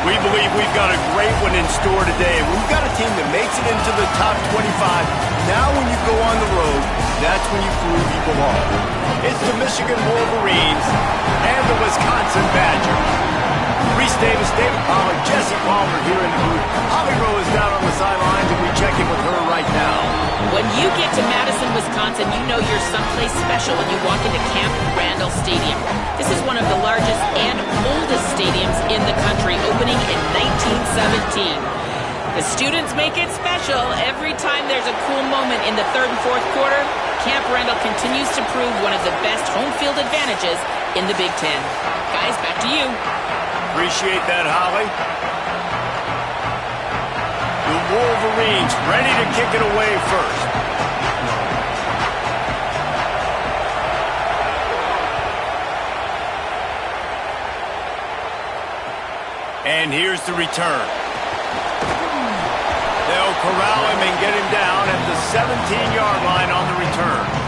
We believe we've got a great one in store today. We've got a team that makes it into the top 25. Now when you go on the road, that's when you prove you belong. It's the Michigan Wolverines and the Wisconsin Badgers. Reese Davis, David Pollack, Jesse Palmer here in the booth. Holly Rowe is down on the sidelines, and we check in with her right now. When you get to Madison, Wisconsin, you know you're someplace special when you walk into Camp Randall Stadium. This is one of the largest and oldest stadiums in the country, opening in 1917. The students make it special. Every time there's a cool moment in the third and fourth quarter, Camp Randall continues to prove one of the best home field advantages in the Big Ten. Guys, back to you. Appreciate that, Holly. The Wolverines ready to kick it away first. And here's the return. They'll corral him and get him down at the 17-yard line on the return.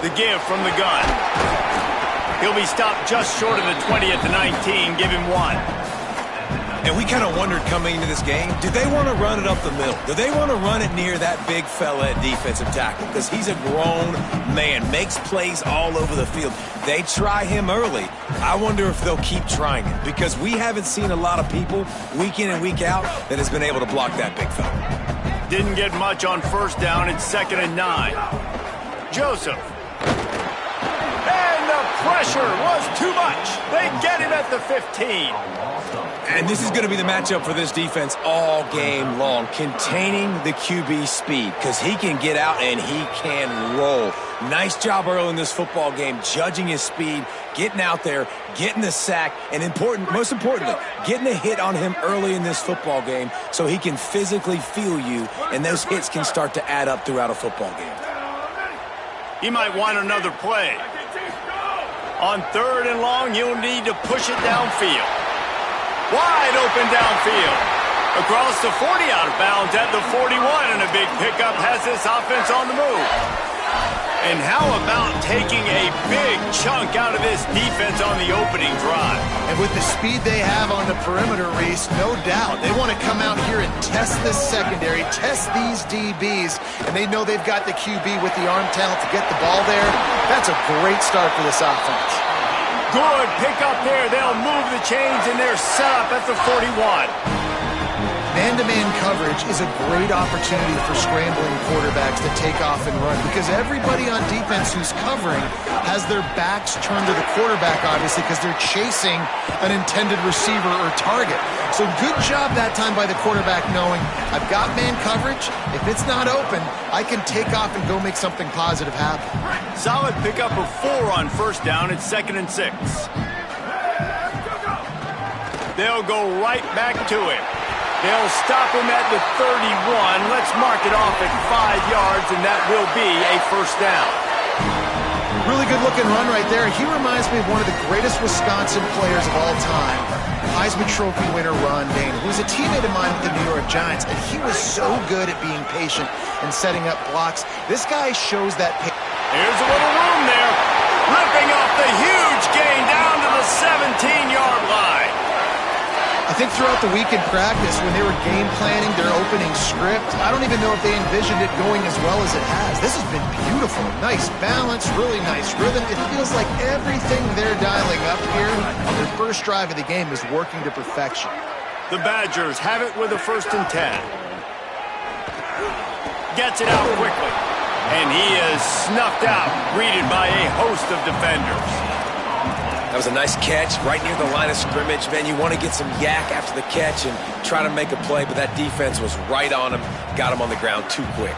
The give from the gun. He'll be stopped just short of the 20 at the 19. Give him one. And we kind of wondered coming into this game, do they want to run it up the middle? Do they want to run it near that big fella at defensive tackle? Because he's a grown man, makes plays all over the field. They try him early. I wonder if they'll keep trying it, because we haven't seen a lot of people week in and week out that has been able to block that big fella. Didn't get much on first down. It's 2nd and 9. Joseph. Pressure was too much. They get him at the 15. And this is going to be the matchup for this defense all game long, containing the QB speed, because he can get out and he can roll. Nice job early in this football game, judging his speed, getting out there, getting the sack, and most importantly, getting a hit on him early in this football game so he can physically feel you, and those hits can start to add up throughout a football game. He might want another play. On 3rd and long, you'll need to push it downfield. Wide open downfield. Across the 40, out of bounds at the 41, and a big pickup has this offense on the move. And how about taking a big chunk out of this defense on the opening drive? And with the speed they have on the perimeter, Reese, no doubt, they want to come out here and test this secondary, test these DBs, and they know they've got the QB with the arm talent to get the ball there. That's a great start for this offense. Good pick up there. They'll move the chains, and they're set up at the 41. Man-to-man coverage is a great opportunity for scrambling quarterbacks to take off and run, because everybody on defense who's covering has their backs turned to the quarterback, obviously, because they're chasing an intended receiver or target. So good job that time by the quarterback knowing, I've got man coverage. If it's not open, I can take off and go make something positive happen. Solid pickup of 4 on first down. It's 2nd and 6. They'll go right back to him. They'll stop him at the 31. Let's mark it off at 5 yards, and that will be a first down. Really good-looking run right there. He reminds me of one of the greatest Wisconsin players of all time, Heisman Trophy winner Ron Dayne, who was a teammate of mine with the New York Giants, and he was so good at being patient and setting up blocks. This guy shows that. Here's a little room there. Ripping off the huge gain down to the 17-yard line. I think throughout the week in practice, when they were game planning their opening script, I don't even know if they envisioned it going as well as it has. This has been beautiful. Nice balance, really nice rhythm. It feels like everything they're dialing up here on their first drive of the game is working to perfection. The Badgers have it with a 1st and 10. Gets it out quickly. And he is snuffed out, greeted by a host of defenders. That was a nice catch right near the line of scrimmage. Man, you want to get some yak after the catch and try to make a play, but that defense was right on him, got him on the ground too quick.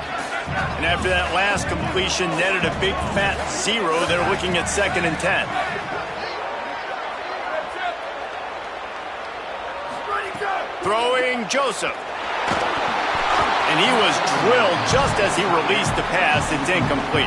And after that last completion, netted a big fat 0. They're looking at 2nd and 10. Throwing Joseph. And he was drilled just as he released the pass. It's incomplete.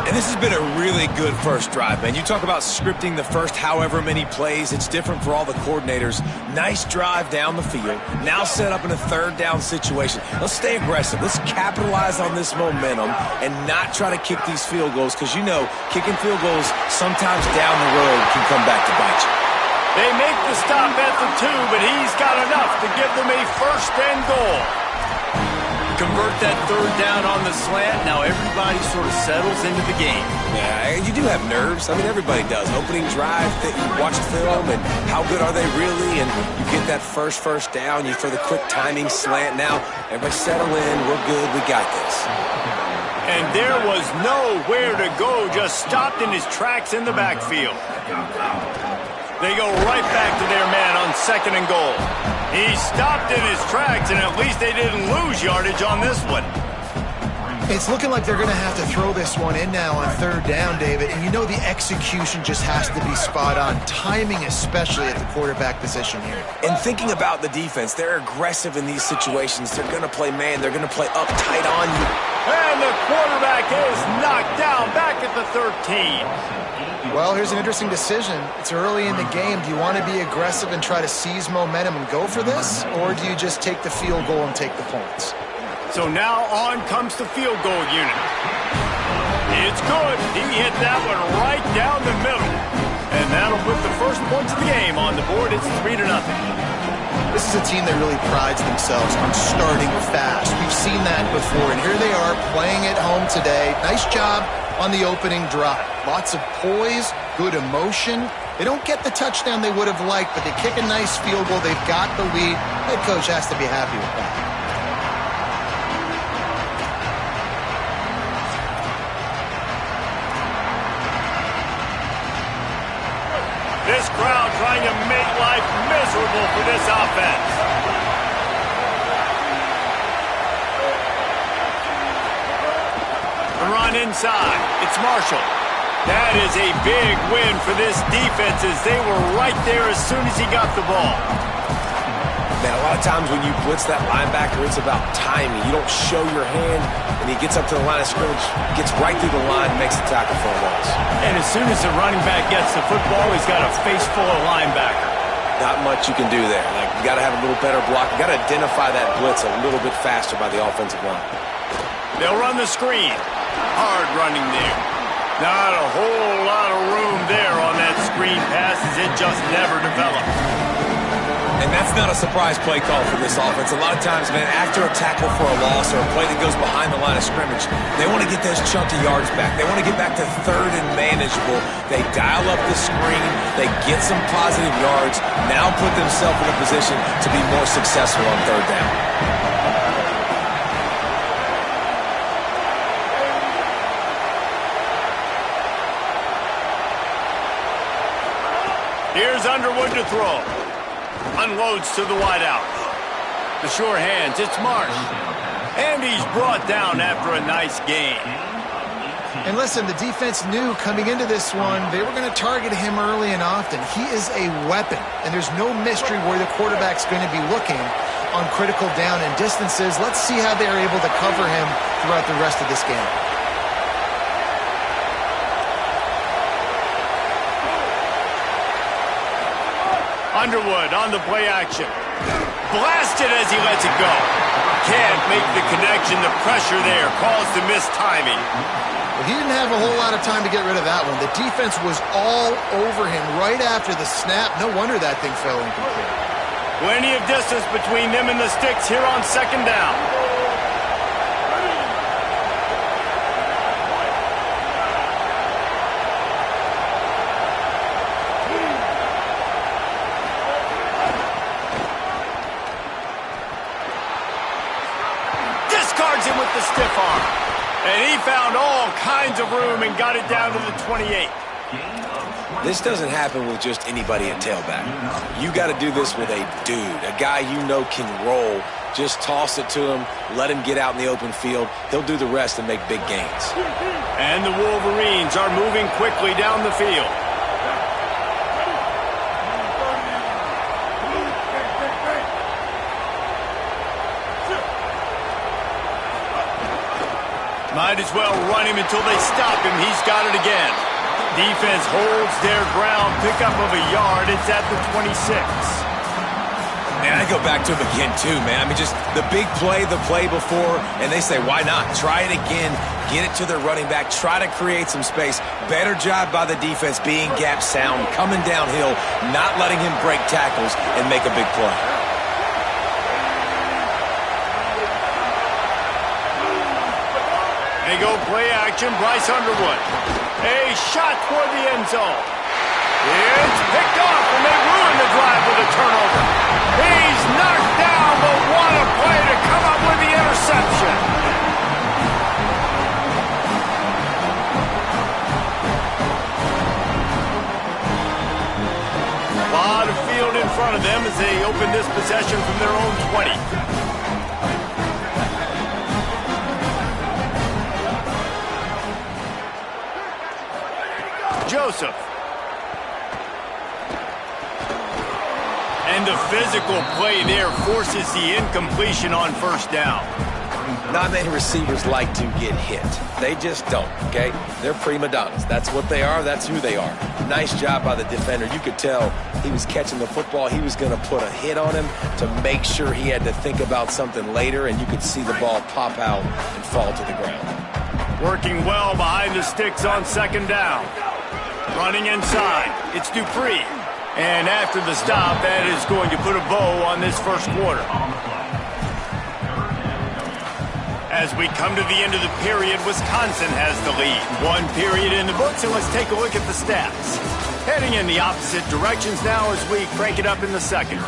And this has been a really good first drive, man. You talk about scripting the first however many plays. It's different for all the coordinators. Nice drive down the field. Now set up in a third down situation. Let's stay aggressive. Let's capitalize on this momentum and not try to kick these field goals because, you know, kicking field goals sometimes down the road can come back to bite you. They make the stop at the 2, but he's got enough to give them a first and goal. Convert that third down on the slant. Now everybody sort of settles into the game. Yeah, you do have nerves. I mean, everybody does. Opening drive, you watch film, and how good are they really? And you get that first down. You throw the quick timing slant. Now everybody settle in. We're good. We got this. And there was nowhere to go. Just stopped in his tracks in the backfield. They go right back to their man on 2nd and goal. He stopped in his tracks, and at least they didn't lose yardage on this one. It's looking like they're going to have to throw this one in now on 3rd down, David. And you know the execution just has to be spot on. Timing especially at the quarterback position here. And thinking about the defense, they're aggressive in these situations. They're going to play man. They're going to play up tight on you. And the quarterback is knocked down back at the 13. Well, here's an interesting decision. It's early in the game. Do you want to be aggressive and try to seize momentum and go for this? Or do you just take the field goal and take the points? So now on comes the field goal unit. It's good. He hit that one right down the middle. And that'll put the first points of the game on the board. It's 3-0. This is a team that really prides themselves on starting fast. We've seen that before, and here they are playing at home today. Nice job on the opening drive. Lots of poise, good emotion. They don't get the touchdown they would have liked, but they kick a nice field goal. They've got the lead. Head coach has to be happy with that. This crowd trying to make life miserable for this offense. The run inside. It's Marshall. That is a big win for this defense as they were right there as soon as he got the ball. Man, a lot of times when you blitz that linebacker, it's about timing. You don't show your hand, and he gets up to the line of scrimmage, gets right through the line, makes the tackle for a loss. And as soon as the running back gets the football, he's got a face full of linebacker. Not much you can do there. Like, you got to have a little better block. You got to identify that blitz a little bit faster by the offensive line. They'll run the screen. Hard running there. Not a whole lot of room there on that screen pass as it just never developed. And that's not a surprise play call for this offense. A lot of times, man, after a tackle for a loss or a play that goes behind the line of scrimmage, they want to get those chunky yards back. They want to get back to 3rd and manageable. They dial up the screen. They get some positive yards. Now put themselves in a position to be more successful on 3rd down. Here's Underwood to throw. Unloads to the wideout. The sure hands, it's Marsh. And he's brought down after a nice gain. And listen, the defense knew coming into this one, they were going to target him early and often. He is a weapon, and there's no mystery where the quarterback's going to be looking on critical down and distances. Let's see how they're able to cover him throughout the rest of this game. Underwood on the play action. Blasted as he lets it go. Can't make the connection. The pressure there caused the missed timing. Well, he didn't have a whole lot of time to get rid of that one. The defense was all over him right after the snap. No wonder that thing fell incomplete. Plenty of distance between them and the sticks here on 2nd down. Him with the stiff arm. And he found all kinds of room and got it down to the 28. This doesn't happen with just anybody at tailback. You got to do this with a dude, a guy you know can roll. Just toss it to him, let him get out in the open field. He'll do the rest and make big gains. And the Wolverines are moving quickly down the field. Might as well run him until they stop him. He's got it again. Defense holds their ground. Pickup of a yard. It's at the 26. Man, I go back to him again, too, man. I mean, just the big play, the play before, and they say, why not? Try it again. Get it to their running back. Try to create some space. Better job by the defense being gap sound, coming downhill, not letting him break tackles and make a big play. They go play action. Bryce Underwood. A shot toward the end zone. It's picked off, and they ruin the drive with a turnover. He's knocked down, but what a play to come up with the interception. A lot of field in front of them as they open this possession from their own 20. Joseph. And the physical play there forces the incompletion on first down. Not many receivers like to get hit. They just don't, okay? They're prima donnas. That's what they are. That's who they are. Nice job by the defender. You could tell he was catching the football. He was going to put a hit on him to make sure he had to think about something later, and you could see the ball pop out and fall to the ground. Working well behind the sticks on second down. Running inside. It's Dupree. And after the stop, that is going to put a bow on this first quarter. As we come to the end of the period, Wisconsin has the lead. One period in the books, and let's take a look at the stats. Heading in the opposite directions now as we crank it up in the second.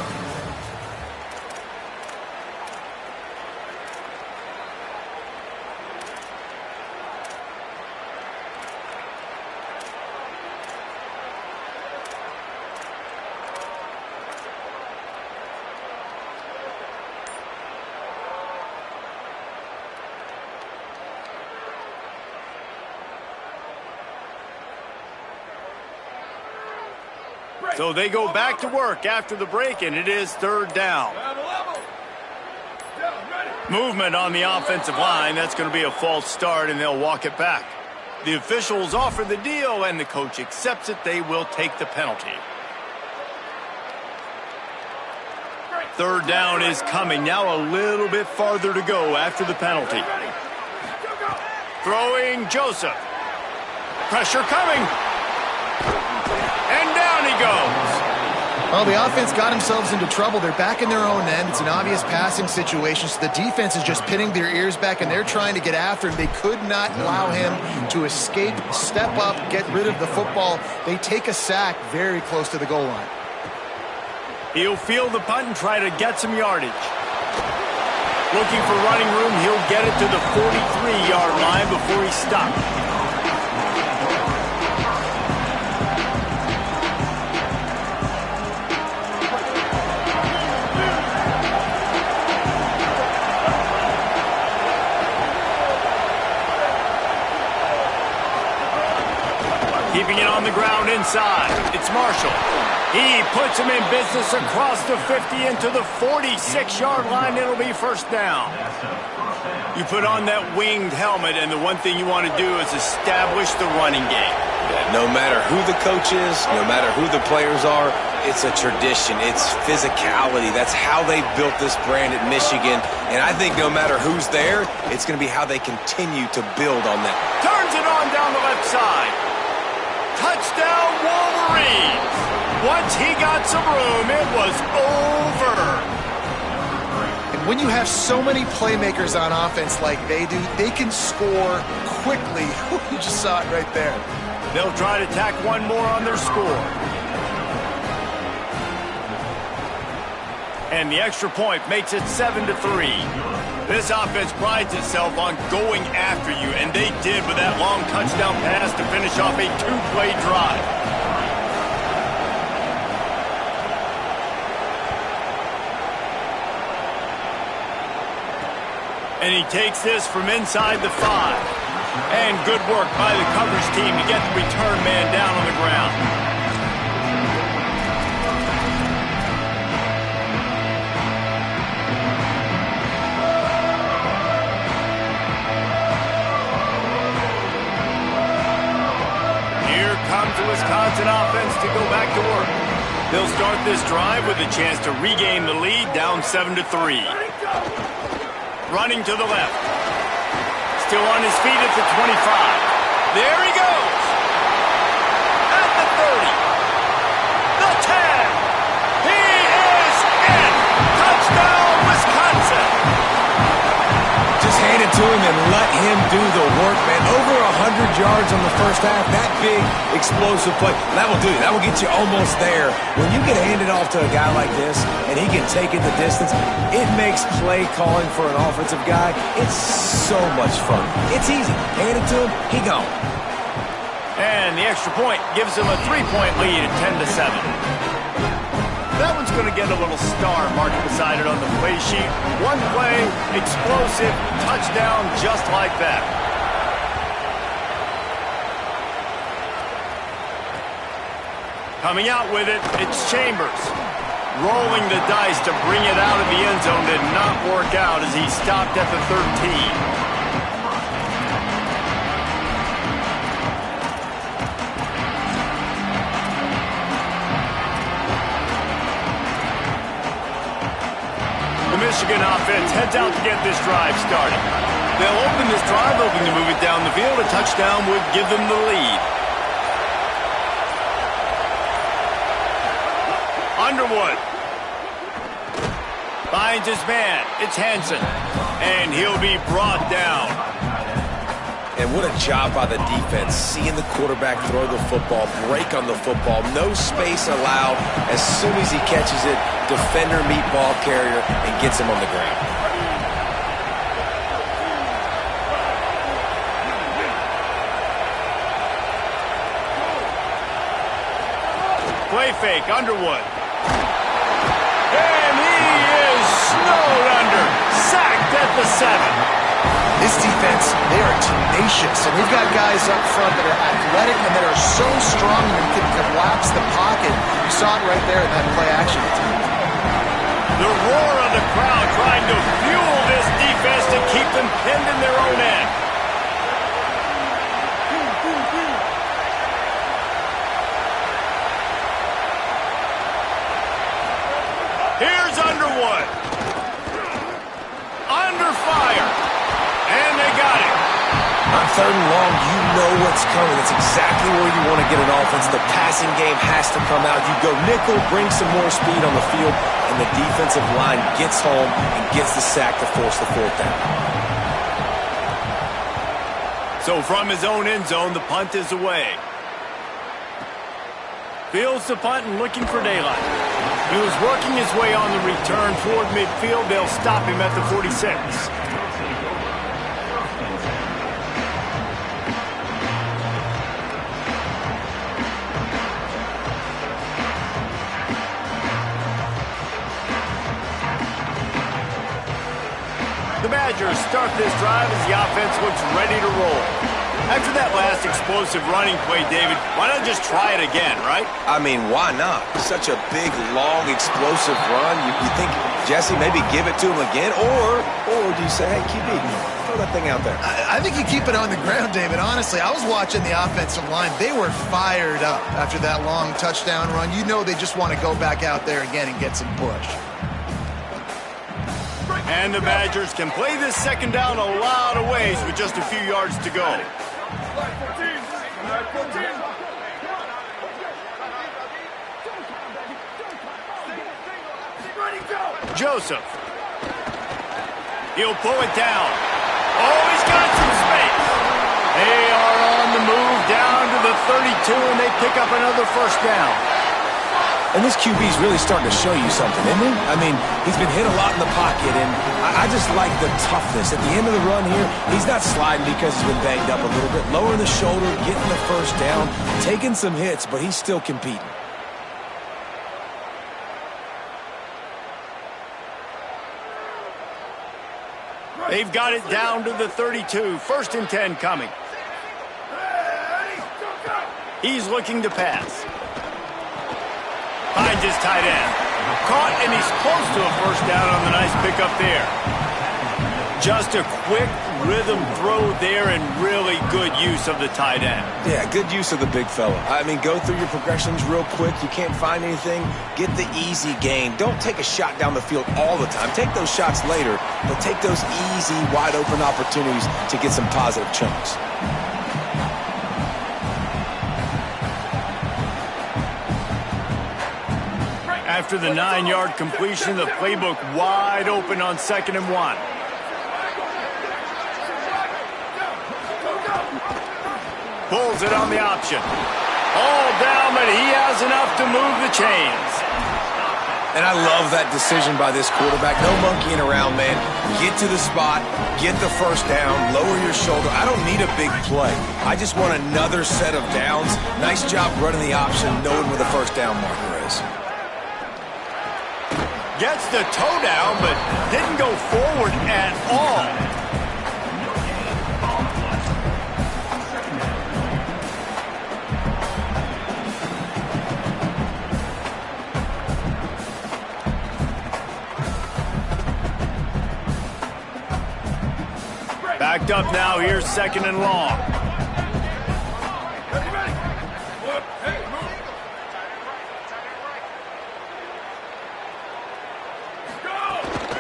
So they go back to work after the break, and it is third down. Movement on the offensive line. That's going to be a false start, and they'll walk it back. The officials offer the deal, and the coach accepts it. They will take the penalty. Third down is coming. Now a little bit farther to go after the penalty. Throwing Joseph. Pressure coming. And down he goes. Well, the offense got themselves into trouble. They're back in their own end. It's an obvious passing situation, so the defense is just pinning their ears back, and they're trying to get after him. They could not allow him to escape, step up, get rid of the football. They take a sack very close to the goal line. He'll field the punt and try to get some yardage. Looking for running room. He'll get it to the 43-yard line before he stops. Keeping it on the ground inside. It's Marshall. He puts him in business across the 50 into the 46-yard line. It'll be first down. You put on that winged helmet, and the one thing you want to do is establish the running game. Yeah, no matter who the coach is, no matter who the players are, it's a tradition. It's physicality. That's how they built this brand at Michigan. And I think no matter who's there, it's going to be how they continue to build on that. Turns it on down the left side. Touchdown, Wolverines! Once he got some room, it was over. And when you have so many playmakers on offense like they do, they can score quickly. You just saw it right there. They'll try to tack one more on their score. And the extra point makes it 7-3. This offense prides itself on going after you, and they did with that long touchdown pass to finish off a two-play drive. And he takes this from inside the 5. And good work by the coverage team to get the return man down on the ground. They'll start this drive with a chance to regain the lead, down 7-3. Running to the left. Still on his feet at the 25. There he goes. At the 30. The 10. He is in. Touchdown, Wisconsin. Just hand it to him and let him do the work, man. Over 100 yards on the first half. That big, explosive play. That will do it. That will get you almost there. When you get handed off to a guy like this and he can take it the distance, it makes play calling for an offensive guy, it's so much fun. It's easy. Hand it to him, he gone. And the extra point gives him a 3-point lead at 10-7. That one's going to get a little star marked beside it on the play sheet. One play, explosive, touchdown, just like that. Coming out with it, it's Chambers. Rolling the dice to bring it out of the end zone did not work out as he stopped at the 13. Michigan offense heads out to get this drive started. They'll open this drive, hoping to move it down the field. A touchdown would give them the lead. Underwood finds his man. It's Hansen, and he'll be brought down. And what a job by the defense, seeing the quarterback throw the football, break on the football, no space allowed. As soon as he catches it, defender meet ball carrier and gets him on the ground. Play fake, Underwood. And he is snowed under, sacked at the 7. This defense, they are tenacious, and they've got guys up front that are athletic and that are so strong and can collapse the pocket. You saw it right there in that play action attempt. The roar of the crowd trying to fuel this defense to keep them pinned in their own end. Here's Underwood. Under fire. And they got it. On 3rd and long, you know what's coming. It's exactly where you want to get an offense. The passing game has to come out. You go nickel, bring some more speed on the field, and the defensive line gets home and gets the sack to force the 4th down. So from his own end zone, the punt is away. Fields the punt and looking for daylight. He was working his way on the return toward midfield. They'll stop him at the 46. The Badgers start this drive as the offense looks ready to roll. After that last explosive running play, David, why not just try it again, right? I mean, why not? Such a big, long, explosive run. You think, Jesse, maybe give it to him again? Or do you say, hey, QB, throw that thing out there? I think you keep it on the ground, David. Honestly, I was watching the offensive line. They were fired up after that long touchdown run. You know they just want to go back out there again and get some push. And the Badgers can play this second down a lot of ways with just a few yards to go. Joseph. He'll pull it down. Oh, he's got some space. They are on the move down to the 32, and they pick up another 1st down. And this QB's really starting to show you something, isn't he? I mean, he's been hit a lot in the pocket, and I just like the toughness. At the end of the run here, he's not sliding because he's been banged up a little bit. Lowering the shoulder, getting the 1st down, taking some hits, but he's still competing. They've got it down to the 32. 1st and 10 coming. He's looking to pass. Finds his tight end. Caught, and he's close to a 1st down on the nice pickup there. Just a quick rhythm throw there and really good use of the tight end. Yeah, good use of the big fella. I mean, go through your progressions real quick. You can't find anything, get the easy gain. Don't take a shot down the field all the time. Take those shots later, but take those easy, wide-open opportunities to get some positive chunks. After the 9-yard completion, the playbook wide open on 2nd and 1. Pulls it on the option. All down, but he has enough to move the chains. And I love that decision by this quarterback. No monkeying around, man. Get to the spot, get the first down, lower your shoulder. I don't need a big play. I just want another set of downs. Nice job running the option, knowing where the first down marker is. Gets the toe down, but didn't go forward at all. Backed up now, here's 2nd and long.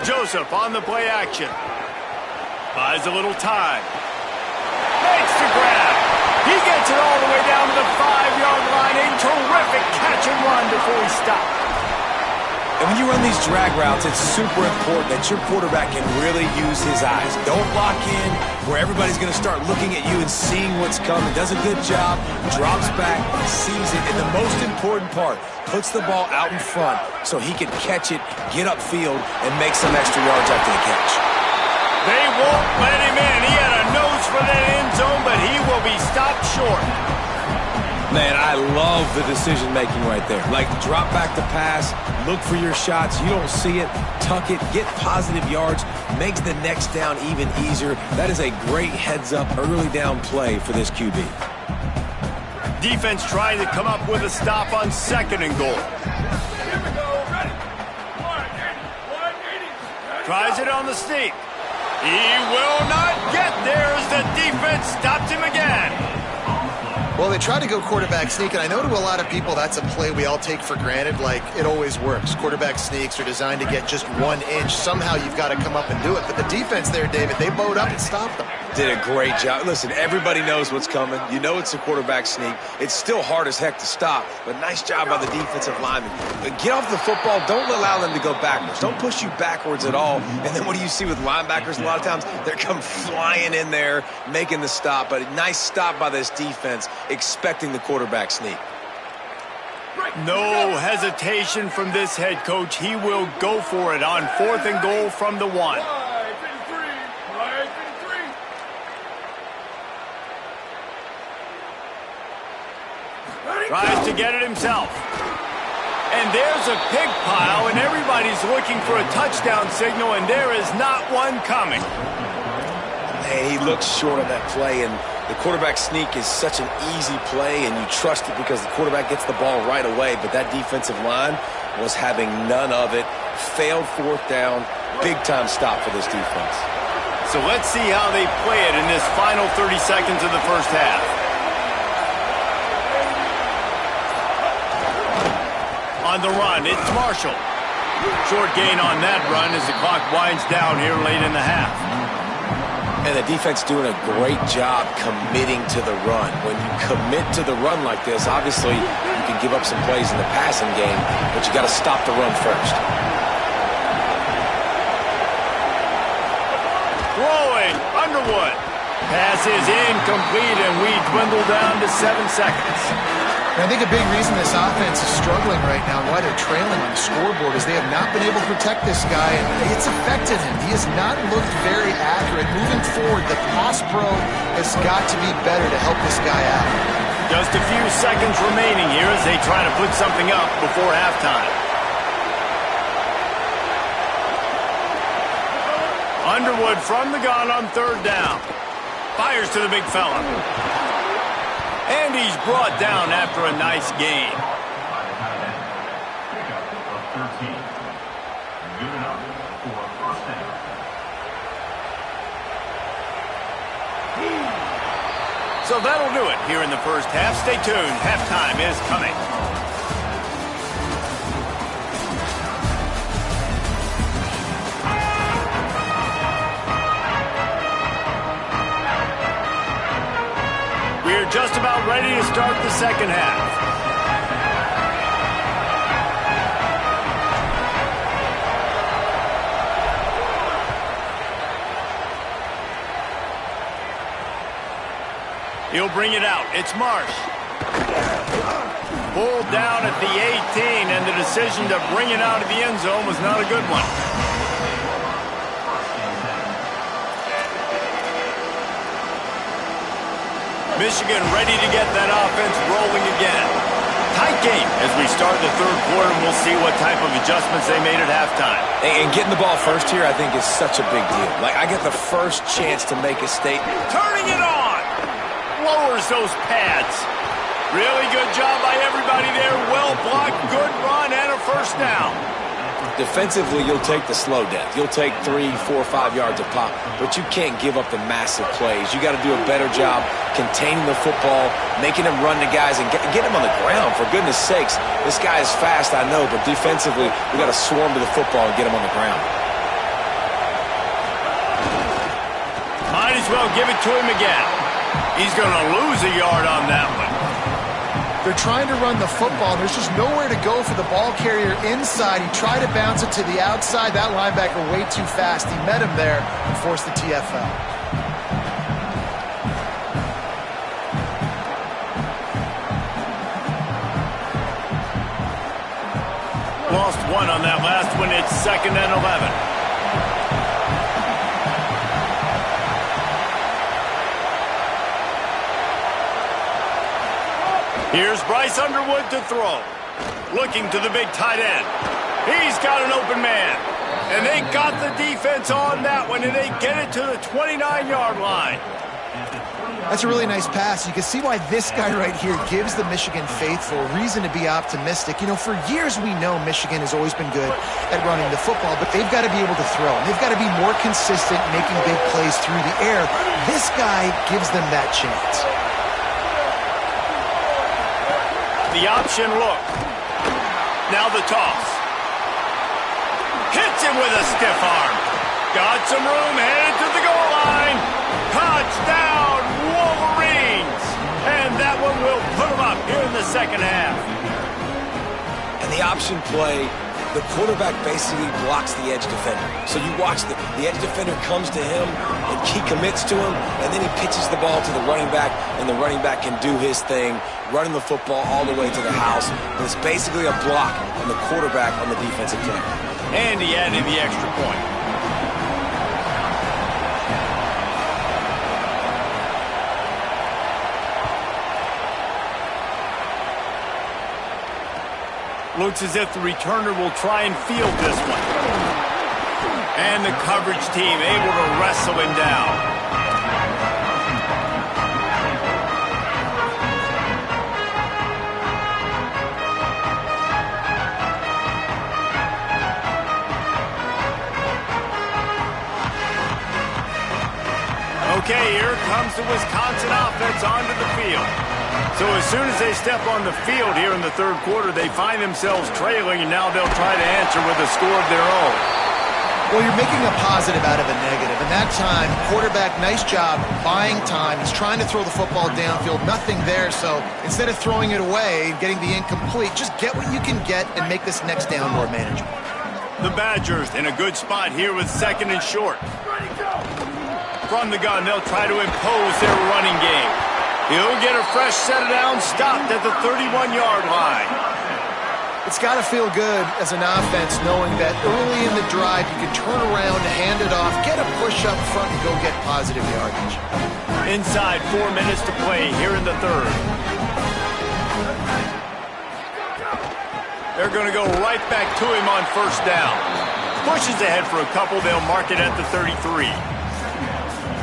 Joseph on the play action. Buys a little time. Makes the grab. He gets it all the way down to the 5-yard line. A terrific catch and run before he stopped. And when you run these drag routes, it's super important that your quarterback can really use his eyes. Don't lock in where everybody's going to start looking at you and seeing what's coming. Does a good job, drops back, sees it, and the most important part, puts the ball out in front so he can catch it, get upfield, and make some extra yards after the catch. They won't let him in. He had a nose for that end zone, but he will be stopped short. Man, I love the decision-making right there. Like, drop back to pass, look for your shots. You don't see it, tuck it, get positive yards, makes the next down even easier. That is a great heads-up, early down play for this QB. Defense trying to come up with a stop on 2nd and goal. Tries it on the sneak. He will not get there as the defense stopped him again. Well, they try to go quarterback sneak, and I know to a lot of people that's a play we all take for granted, like it always works. Quarterback sneaks are designed to get just 1 inch. Somehow you've got to come up and do it. But the defense there, David, they bowed up and stopped them. Did a great job. Listen, everybody knows what's coming. You know it's a quarterback sneak. It's still hard as heck to stop, but nice job by the defensive lineman. Get off the football. Don't allow them to go backwards. Don't push you backwards at all. And then what do you see with linebackers a lot of times? They come flying in there, making the stop. But a nice stop by this defense, expecting the quarterback sneak. No hesitation from this head coach. He will go for it on 4th and goal from the 1. Tries to get it himself. And there's a pig pile, and everybody's looking for a touchdown signal, and there is not one coming. Hey, he looks short on that play, and the quarterback sneak is such an easy play, and you trust it because the quarterback gets the ball right away, but that defensive line was having none of it. Failed 4th down. Big-time stop for this defense. So let's see how they play it in this final 30 seconds of the first half. On the run, it's Marshall. Short gain on that run as the clock winds down here late in the half. And the defense doing a great job committing to the run. When you commit to the run like this, obviously you can give up some plays in the passing game, but you got to stop the run first. Throwing, Underwood. Pass is incomplete, and we dwindle down to 7 seconds. And I think a big reason this offense is struggling right now and why they're trailing on the scoreboard is they have not been able to protect this guy, and it's affected him. He has not looked very accurate. Moving forward, the pass pro has got to be better to help this guy out. Just a few seconds remaining here as they try to put something up before halftime. Underwood from the gun on 3rd down. Fires to the big fella. And he's brought down after a nice gain. So that'll do it here in the first half. Stay tuned. Halftime is coming. We're just about ready to start the second half. He'll bring it out. It's Marsh. Pulled down at the 18, and the decision to bring it out of the end zone was not a good one. Michigan ready to get that offense rolling again. Tight game as we start the third quarter, and we'll see what type of adjustments they made at halftime. And getting the ball first here, I think, is such a big deal. Like, I get the first chance to make a statement. Turning it on! Lowers those pads. Really good job by everybody there. Well blocked, good run, and a first down. Defensively, you'll take the slow death. You'll take 3, 4, 5 yards a pop, but you can't give up the massive plays. You got to do a better job containing the football, making them run the guys, and get them on the ground. For goodness sakes, this guy is fast, I know, but defensively, we got to swarm to the football and get him on the ground. Might as well give it to him again. He's going to lose a yard on that one. They're trying to run the football. There's just nowhere to go for the ball carrier inside. He tried to bounce it to the outside. That linebacker way too fast. He met him there and forced the TFL. Lost one on that last one. It's 2nd and 11. Here's Bryce Underwood to throw. Looking to the big tight end. He's got an open man. And they got the defense on that one, and they get it to the 29-yard line. That's a really nice pass. You can see why this guy right here gives the Michigan faithful reason to be optimistic. You know, for years we know Michigan has always been good at running the football, but they've got to be able to throw. They've got to be more consistent making big plays through the air. This guy gives them that chance. The option look. Now the toss. Hits him with a stiff arm. Got some room, headed to the goal line. Touchdown, Wolverines! And that one will put them up here in the second half. And the option play, the quarterback basically blocks the edge defender. So you watch the edge defender comes to him, and he commits to him, and then he pitches the ball to the running back, and the running back can do his thing, running the football all the way to the house. And it's basically a block on the quarterback on the defensive player. And he added the extra point. Looks as if the returner will try and field this one. And the coverage team able to wrestle him down. Okay, here comes the Wisconsin offense onto the field. So as soon as they step on the field here in the third quarter, they find themselves trailing, and now they'll try to answer with a score of their own. Well, you're making a positive out of a negative. And that time, quarterback, nice job buying time. He's trying to throw the football downfield. Nothing there, so instead of throwing it away and getting the incomplete, just get what you can get and make this next down more manageable. The Badgers in a good spot here with 2nd and short. From the gun, they'll try to impose their running game. He'll get a fresh set of downs, stopped at the 31-yard line. It's got to feel good as an offense knowing that early in the drive you can turn around, hand it off, get a push up front, and go get positive yardage. Inside 4 minutes to play here in the third. They're going to go right back to him on first down. Pushes ahead for a couple. They'll mark it at the 33.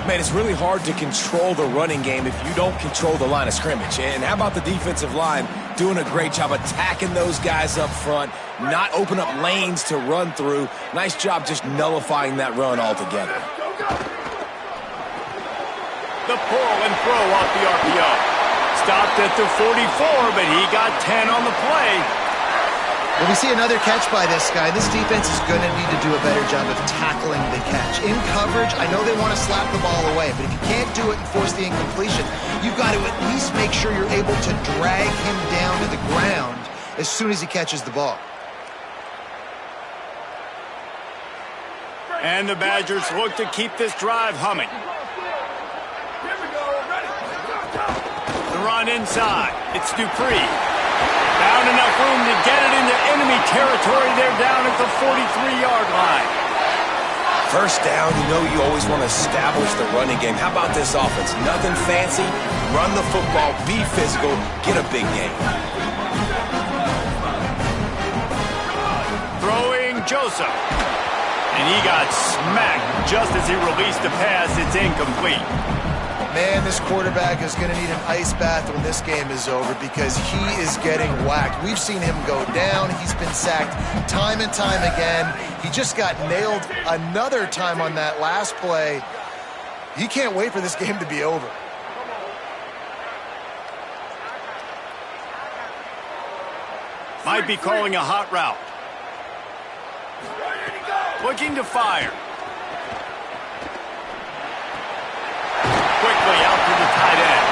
Man, it's really hard to control the running game if you don't control the line of scrimmage. And how about the defensive line doing a great job attacking those guys up front, not open up lanes to run through. Nice job just nullifying that run altogether. The pull and throw off the RPO. Stopped at the 44, but he got 10 on the play. Well, we see another catch by this guy. This defense is going to need to do a better job of tackling the catch. In coverage, I know they want to slap the ball away, but if you can't do it and force the incompletion, you've got to at least make sure you're able to drag him down to the ground as soon as he catches the ball. And the Badgers look to keep this drive humming. The run inside. It's Dupree. Found enough room to get it into enemy territory. They're down at the 43-yard line. First down, you know you always want to establish the running game. How about this offense? Nothing fancy. Run the football, be physical, get a big gain. Throwing Joseph. And he got smacked just as he released the pass. It's incomplete. Man, this quarterback is going to need an ice bath when this game is over because he is getting whacked. We've seen him go down. He's been sacked time and time again. He just got nailed another time on that last play. He can't wait for this game to be over. Might be calling a hot route. Looking to fire. Quickly out to the tight end.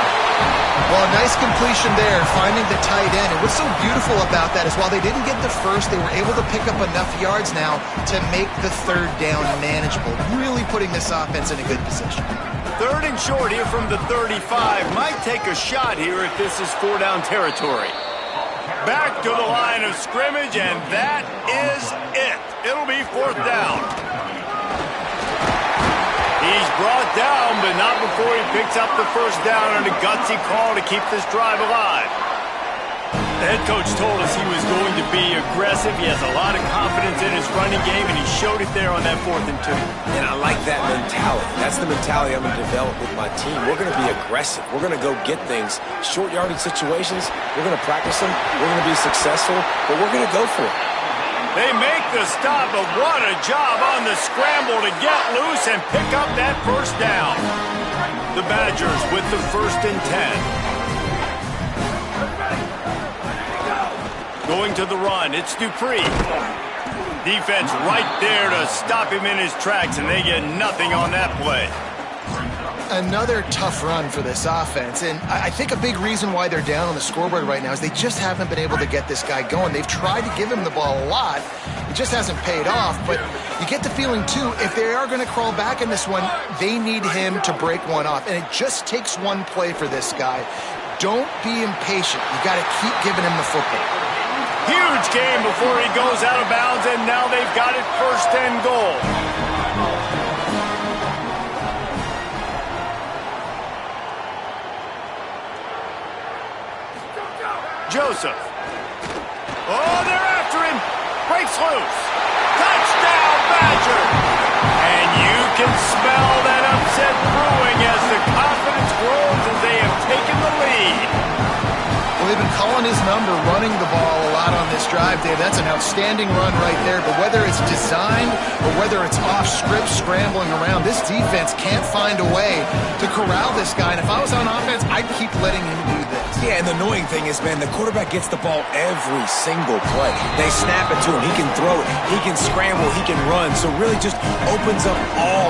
Well, a nice completion there, finding the tight end. And what's so beautiful about that is while they didn't get the first, they were able to pick up enough yards now to make the third down manageable, really putting this offense in a good position. Third and short here from the 35. Might take a shot here if this is 4-down territory. Back to the line of scrimmage, and that is it. It'll be 4th down. He's brought down, but not before he picks up the first down on a gutsy call to keep this drive alive. The head coach told us he was going to be aggressive. He has a lot of confidence in his running game, and he showed it there on that 4th and 2. And I like that mentality. That's the mentality I'm going to develop with my team. We're going to be aggressive. We're going to go get things. Short yardage situations, we're going to practice them. We're going to be successful, but we're going to go for it. They make the stop, but what a job on the scramble to get loose and pick up that first down. The Badgers with the 1st and 10. Going to the run, it's Dupree. Defense right there to stop him in his tracks, and they get nothing on that play. Another tough run for this offense, and I think a big reason why they're down on the scoreboard right now is they just haven't been able to get this guy going. They've tried to give him the ball a lot. It just hasn't paid off, but you get the feeling, too, if they are going to crawl back in this one, they need him to break one off, and it just takes one play for this guy. Don't be impatient. You got to keep giving him the football. Huge game before he goes out of bounds, and now they've got it 1st and goal. Joseph. Oh, they're after him. Breaks loose. Touchdown, Badger. And you can smell that upset brewing as the confidence grows as they have taken the lead. Well, they've been calling his number, running the ball a lot on this drive, Dave. That's an outstanding run right there. But whether it's designed or whether it's off script, scrambling around, this defense can't find a way to corral this guy. And if I was on offense, I'd keep letting him do this. Yeah, and the annoying thing is, man, the quarterback gets the ball every single play. They snap it to him. He can throw it. He can scramble. He can run. So really just opens up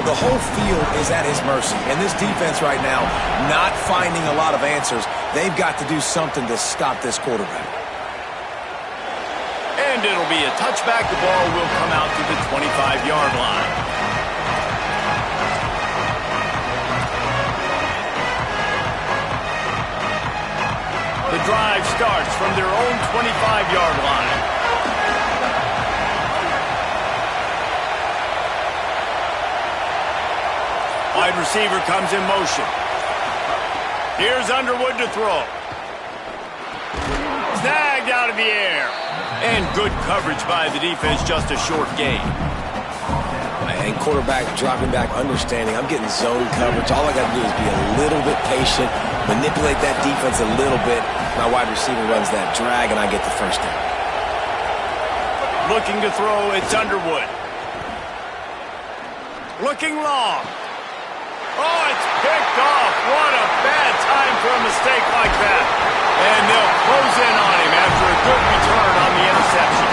the whole field is at his mercy. And this defense right now, not finding a lot of answers. They've got to do something to stop this quarterback. And it'll be a touchback. The ball will come out to the 25-yard line. The drive starts from their own 25-yard line. Wide receiver comes in motion. Here's Underwood to throw. Snagged out of the air. And good coverage by the defense, just a short gain. And quarterback dropping back, understanding I'm getting zone coverage. All I got to do is be a little bit patient, manipulate that defense a little bit. My wide receiver runs that drag, and I get the first down. Looking to throw, it's Underwood. Looking long. Oh, it's picked off. What a bad time for a mistake like that. And they'll close in on him after a good return on the interception.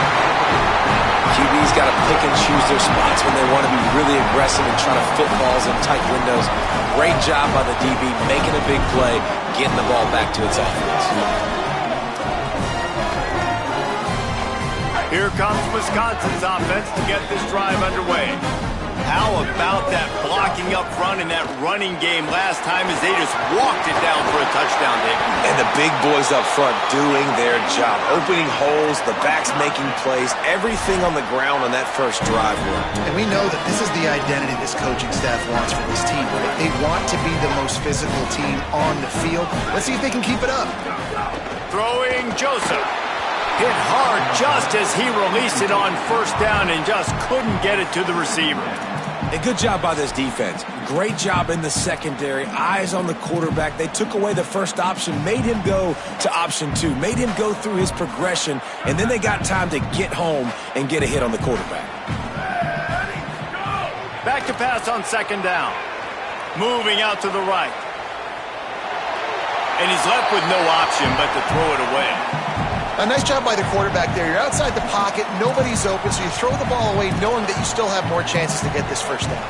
QB's got to pick and choose their spots when they want to be really aggressive and try to fit balls in tight windows. Great job by the DB making a big play, getting the ball back to its offense. Here comes Wisconsin's offense to get this drive underway. How about that blocking up front in that running game last time as they just walked it down for a touchdown, Dave? And the big boys up front doing their job. Opening holes, the backs making plays, everything on the ground on that first drive worked. And we know that this is the identity this coaching staff wants for this team, right? They want to be the most physical team on the field. Let's see if they can keep it up. Throwing Joseph. Hit hard just as he released it on first down and just couldn't get it to the receiver. And good job by this defense. Great job in the secondary. Eyes on the quarterback. They took away the first option, made him go to option 2, made him go through his progression, and then they got time to get home and get a hit on the quarterback. Back to pass on second down. Moving out to the right. And he's left with no option but to throw it away. A nice job by the quarterback there. You're outside the pocket, nobody's open, so you throw the ball away knowing that you still have more chances to get this first down.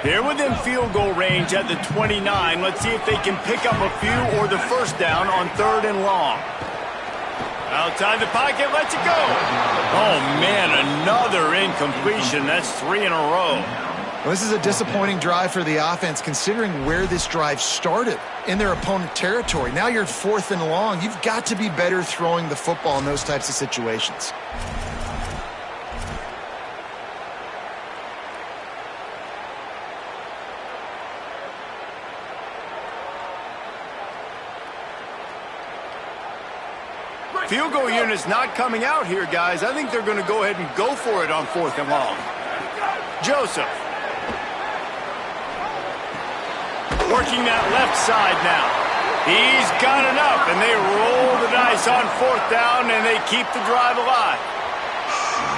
Here within field goal range at the 29. Let's see if they can pick up a few or the first down on 3rd and long. Outside the pocket, lets it go. Oh, man, another incompletion. That's 3 in a row. Well, this is a disappointing drive for the offense considering where this drive started in their opponent territory. Now you're 4th and long. You've got to be better throwing the football in those types of situations. Field goal unit's not coming out here, guys. I think they're going to go ahead and go for it on 4th and long. Joseph. Working that left side now. He's got enough, and they roll the dice on 4th down, and they keep the drive alive.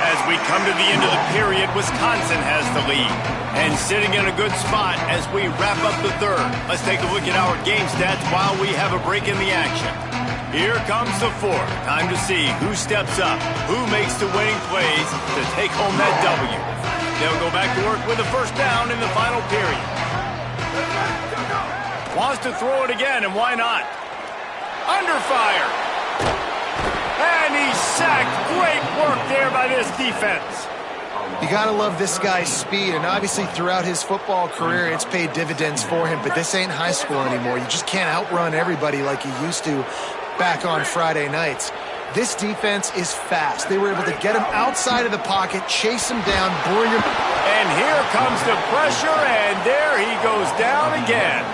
As we come to the end of the period, Wisconsin has the lead. And sitting in a good spot as we wrap up the 3rd. Let's take a look at our game stats while we have a break in the action. Here comes the 4th. Time to see who steps up, who makes the winning plays to take home that W. They'll go back to work with a first down in the final period. Wants to throw it again, and why not? Under fire. And he's sacked. Great work there by this defense. You got to love this guy's speed, and obviously throughout his football career, it's paid dividends for him, but this ain't high school anymore. You just can't outrun everybody like you used to back on Friday nights. This defense is fast. They were able to get him outside of the pocket, chase him down, bring him. And here comes the pressure, and there he goes down again.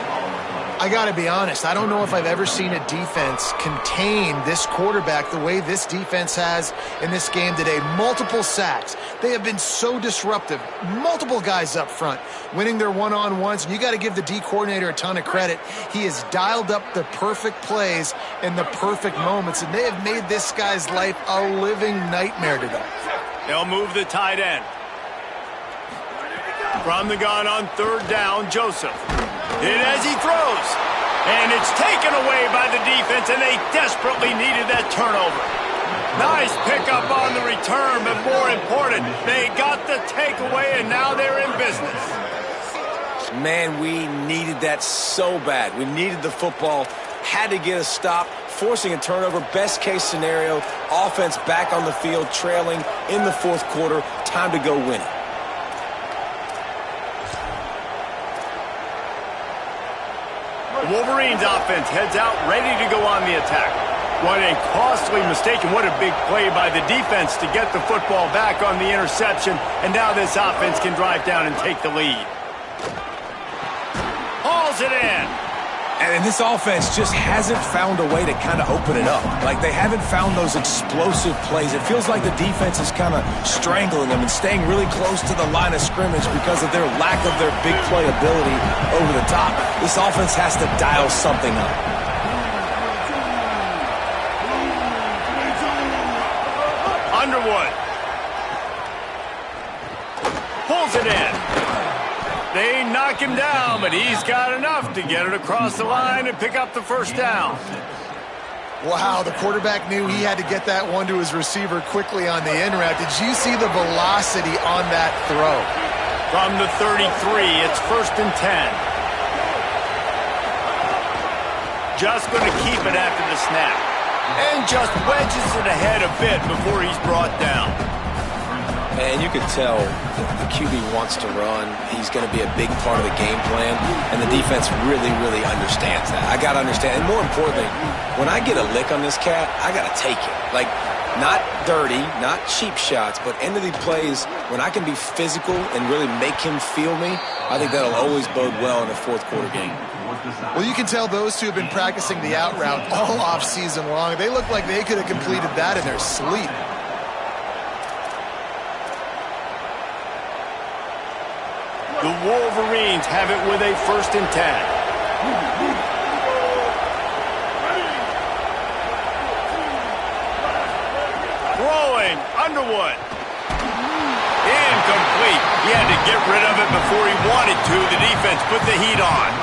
I got to be honest, I don't know if I've ever seen a defense contain this quarterback the way this defense has in this game today. Multiple sacks. They have been so disruptive. Multiple guys up front winning their one-on-ones. And you got to give the D coordinator a ton of credit. He has dialed up the perfect plays in the perfect moments, and they have made this guy's life a living nightmare today. They'll move the tight end. From the gun on 3rd down, Joseph. Hit as he throws. And it's taken away by the defense, and they desperately needed that turnover. Nice pickup on the return, but more important, they got the takeaway, and now they're in business. Man, we needed that so bad. We needed the football, had to get a stop, forcing a turnover. Best case scenario, offense back on the field, trailing in the 4th quarter. Time to go win it. The Wolverines offense heads out, ready to go on the attack. What a costly mistake, and what a big play by the defense to get the football back on the interception. And now this offense can drive down and take the lead. Hauls it in. And this offense just hasn't found a way to kind of open it up. Like, they haven't found those explosive plays. It feels like the defense is kind of strangling them and staying really close to the line of scrimmage because of their lack of their big play ability over the top. This offense has to dial something up. Underwood. Pulls it in. They knock him down, but he's got enough to get it across the line and pick up the first down. Wow, the quarterback knew he had to get that one to his receiver quickly on the in route. Did you see the velocity on that throw? From the 33, it's 1st and 10. Just going to keep it after the snap. And just wedges it ahead a bit before he's brought down. And you can tell the QB wants to run. He's going to be a big part of the game plan, and the defense really, really understands that. I got to understand, and more importantly, when I get a lick on this cat, I got to take it. Like, not dirty, not cheap shots, but end of the plays, when I can be physical and really make him feel me, I think that'll always bode well in a fourth quarter game. Well, you can tell those two have been practicing the out route all off season long. They look like they could have completed that in their sleep. The Wolverines have it with a 1st and 10. Throwing, Underwood. Incomplete. He had to get rid of it before he wanted to. The defense put the heat on.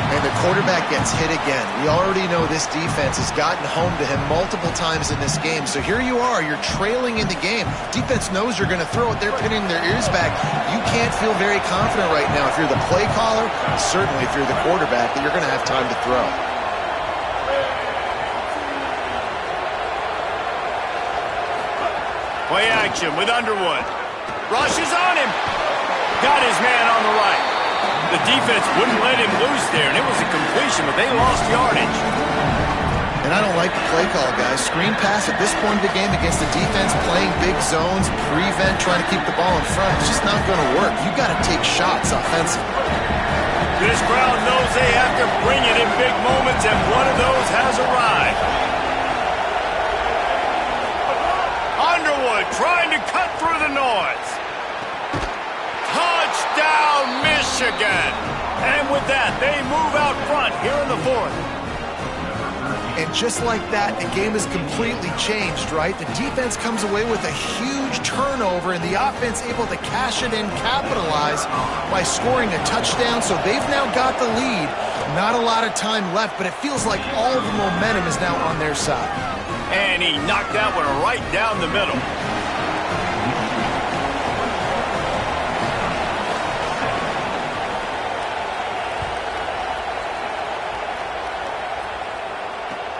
And the quarterback gets hit again. We already know this defense has gotten home to him multiple times in this game. So here you are, you're trailing in the game. Defense knows you're going to throw it. They're pinning their ears back. You can't feel very confident right now if you're the play caller, and certainly if you're the quarterback, that you're going to have time to throw. Play action with Underwood. Rushes on him. Got his man on the right. The defense wouldn't let him loose there, and it was a completion, but they lost yardage. And I don't like the play call, guys. Screen pass at this point of the game against the defense, playing big zones, prevent, trying to keep the ball in front. It's just not going to work. You got to take shots offensively. This crowd knows they have to bring it in big moments, and one of those has arrived. Underwood trying to cut through the noise. Touchdown, Michigan! And with that, they move out front here in the 4th. And just like that, the game is completely changed, right? The defense comes away with a huge turnover, and the offense able to cash it in, capitalize by scoring a touchdown. So they've now got the lead. Not a lot of time left, but it feels like all the momentum is now on their side. And he knocked that one right down the middle.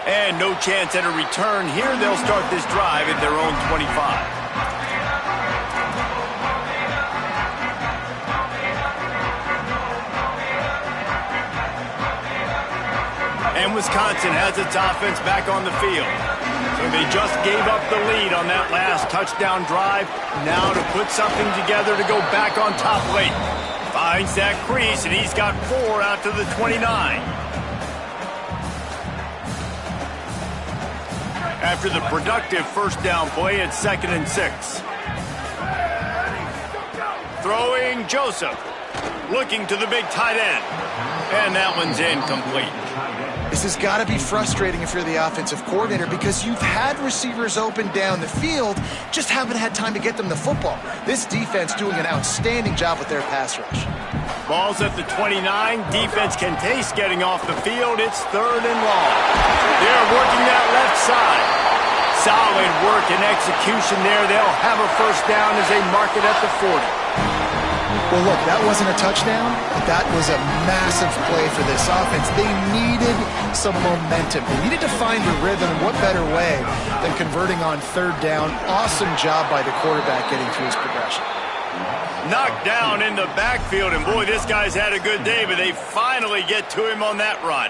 And no chance at a return here. They'll start this drive at their own 25. And Wisconsin has its offense back on the field. So they just gave up the lead on that last touchdown drive. Now to put something together to go back on top late. Finds that crease, and he's got 4 out to the 29. After the productive first down play, it's 2nd and 6. Throwing Joseph. Looking to the big tight end. And that one's incomplete. This has got to be frustrating if you're the offensive coordinator, because you've had receivers open down the field, just haven't had time to get them the football. This defense doing an outstanding job with their pass rush. Ball's at the 29. Defense can taste getting off the field. It's 3rd and long. They're working that left side. Solid work and execution there. They'll have a first down as they mark it at the 40. Well, look, that wasn't a touchdown, but that was a massive play for this offense. They needed some momentum. They needed to find a rhythm. What better way than converting on 3rd down? Awesome job by the quarterback getting through his progression. Knocked down in the backfield, and boy, this guy's had a good day, but they finally get to him on that run.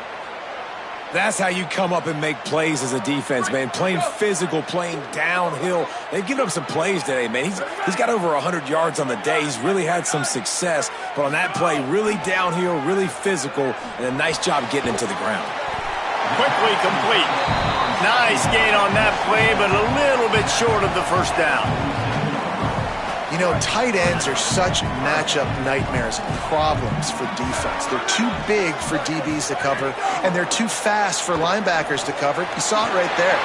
That's how you come up and make plays as a defense, man. Playing physical, playing downhill. They've given up some plays today, man. He's got over 100 yards on the day. He's really had some success. But on that play, really downhill, really physical, and a nice job getting him to the ground. Quickly complete. Nice gain on that play, but a little bit short of the first down. You know, tight ends are such matchup nightmares and problems for defense. They're too big for DBs to cover, and they're too fast for linebackers to cover. You saw it right there.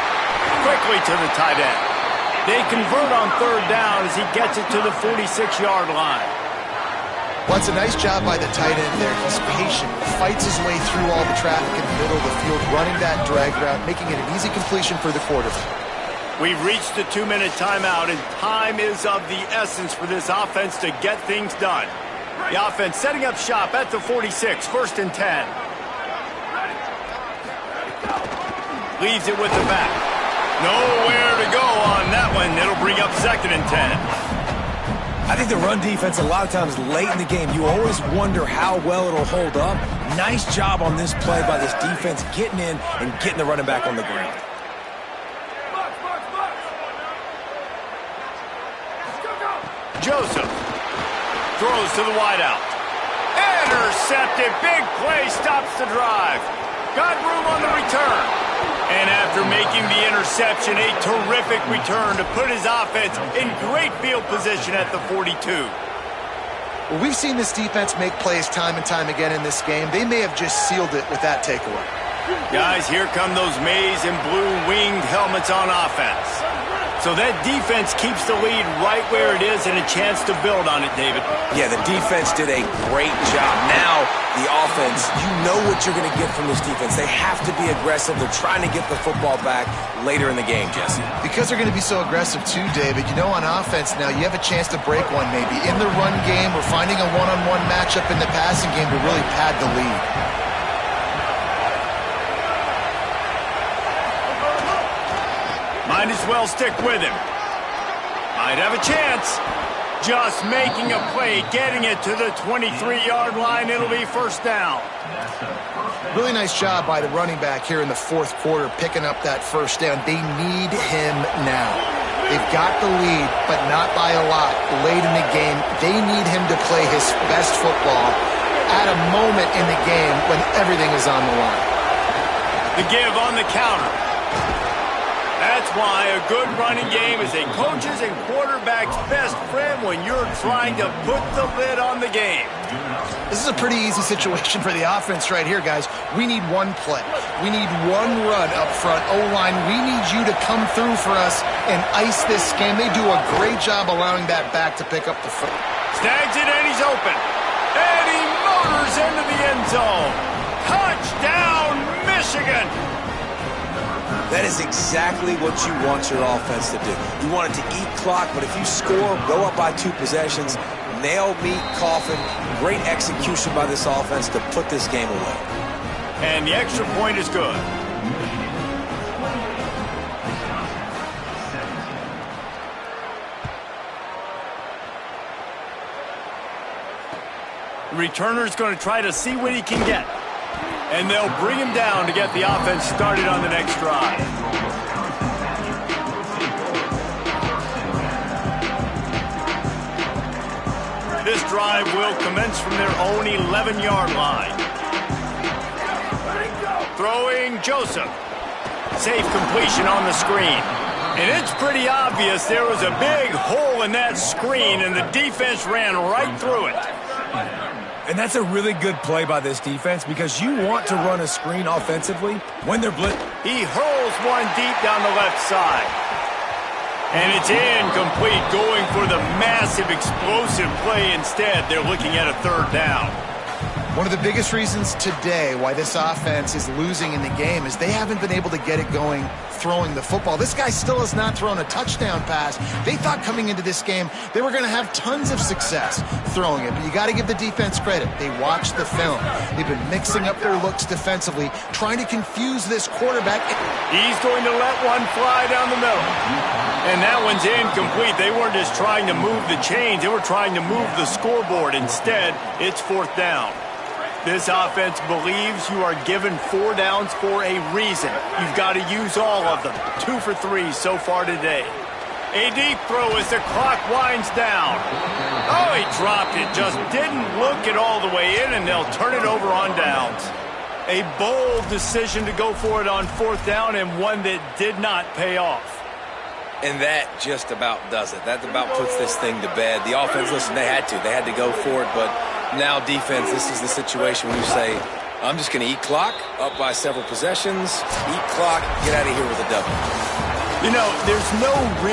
Quickly to the tight end. They convert on third down as he gets it to the 46-yard line. Well, it's a nice job by the tight end there. He's patient, fights his way through all the traffic in the middle of the field, running that drag route, making it an easy completion for the quarterback. We've reached the 2-minute timeout, and time is of the essence for this offense to get things done. The offense setting up shop at the 46, 1st and 10. Leaves it with the back. Nowhere to go on that one. It'll bring up 2nd and 10. I think the run defense, a lot of times late in the game, you always wonder how well it'll hold up. Nice job on this play by this defense, getting in and getting the running back on the ground. Joseph throws to the wideout. Intercepted. Big play stops the drive. Got room on the return. And after making the interception, a terrific return to put his offense in great field position at the 42. Well, we've seen this defense make plays time and time again in this game. They may have just sealed it with that takeaway. Guys, here come those maize and blue winged helmets on offense. So that defense keeps the lead right where it is and a chance to build on it, David. Yeah, the defense did a great job. Now, the offense, you know what you're going to get from this defense. They have to be aggressive. They're trying to get the football back later in the game, Jesse. Because they're going to be so aggressive too, David, you know on offense now you have a chance to break one maybe. In the run game or finding a one-on-one matchup in the passing game to really pad the lead. Might as well stick with him. Might have a chance. Just making a play, getting it to the 23-yard line. It'll be 1st down. Really nice job by the running back here in the 4th quarter, picking up that 1st down. They need him now. They've got the lead, but not by a lot. Late in the game, they need him to play his best football at a moment in the game when everything is on the line. The give on the counter. That's why a good running game is a coach's and quarterback's best friend when you're trying to put the lid on the game. This is a pretty easy situation for the offense right here, guys. We need one play. We need one run up front. O-line, we need you to come through for us and ice this game. They do a great job allowing that back to pick up the foot. Snags it and he's open. And he motors into the end zone. Touchdown, Michigan! That is exactly what you want your offense to do. You want it to eat clock, but if you score, go up by 2 possessions, nail, meet, coffin, great execution by this offense to put this game away. And the extra point is good. The returner's going to try to see what he can get. And they'll bring him down to get the offense started on the next drive. This drive will commence from their own 11-yard line. Throwing Joseph. Safe completion on the screen. And it's pretty obvious there was a big hole in that screen, and the defense ran right through it. And that's a really good play by this defense because you want to run a screen offensively when they're blitz. He hurls one deep down the left side. And it's incomplete, going for the massive explosive play instead. They're looking at a 3rd down. One of the biggest reasons today why this offense is losing in the game is they haven't been able to get it going throwing the football. This guy still has not thrown a touchdown pass. They thought coming into this game they were going to have tons of success throwing it, but you got to give the defense credit. They watched the film. They've been mixing up their looks defensively, trying to confuse this quarterback. He's going to let one fly down the middle. And that one's incomplete. They weren't just trying to move the chains. They were trying to move the scoreboard. Instead, it's 4th down. This offense believes you are given 4 downs for a reason. You've got to use all of them. 2 for 3 so far today. A deep throw as the clock winds down. Oh, he dropped it. Just didn't look it all the way in, and they'll turn it over on downs. A bold decision to go for it on 4th down, and one that did not pay off. And that just about does it. That about puts this thing to bed. The offense, listen, they had to go for it, but now defense, this is the situation where you say, I'm just going to eat clock, up by several possessions, eat clock, get out of here with a W. You know, there's no real